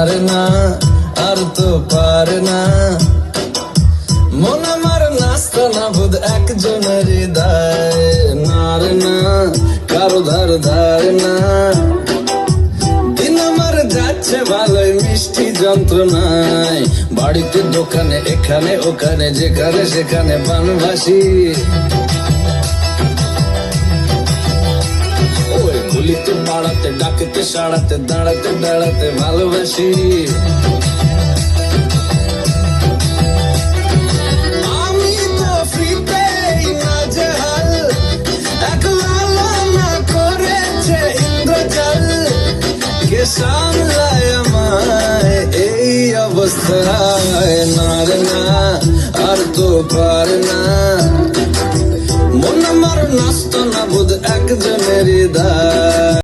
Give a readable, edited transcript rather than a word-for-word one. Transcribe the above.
রে না, আর তো পারে না। মন আমার নাস্তা না বোধ একজনের হৃদয়, না রে না, কারো ধার ধারে না। দিন আমার যাচ্ছে ভালোই মিষ্টি যন্ত্রণায়, বাড়িতে দোকানে এখানে ওখানে যেখানে সেখানে বানভাসি। ওই গুলিতে পাড়াতে ডাকেতে সাড়াতে দাঁড়াতে দাঁড়াতে ভালোবাসি। আমি তো ফ্রিতেই নাজেহাল, একলা না করেছে ইন্দ্রজাল। কে সামলায় আমায় এই অবস্থায়, না রে না, আর তো পারে না। মন আমার নাস্ত না বোধ একজনের হৃদয়।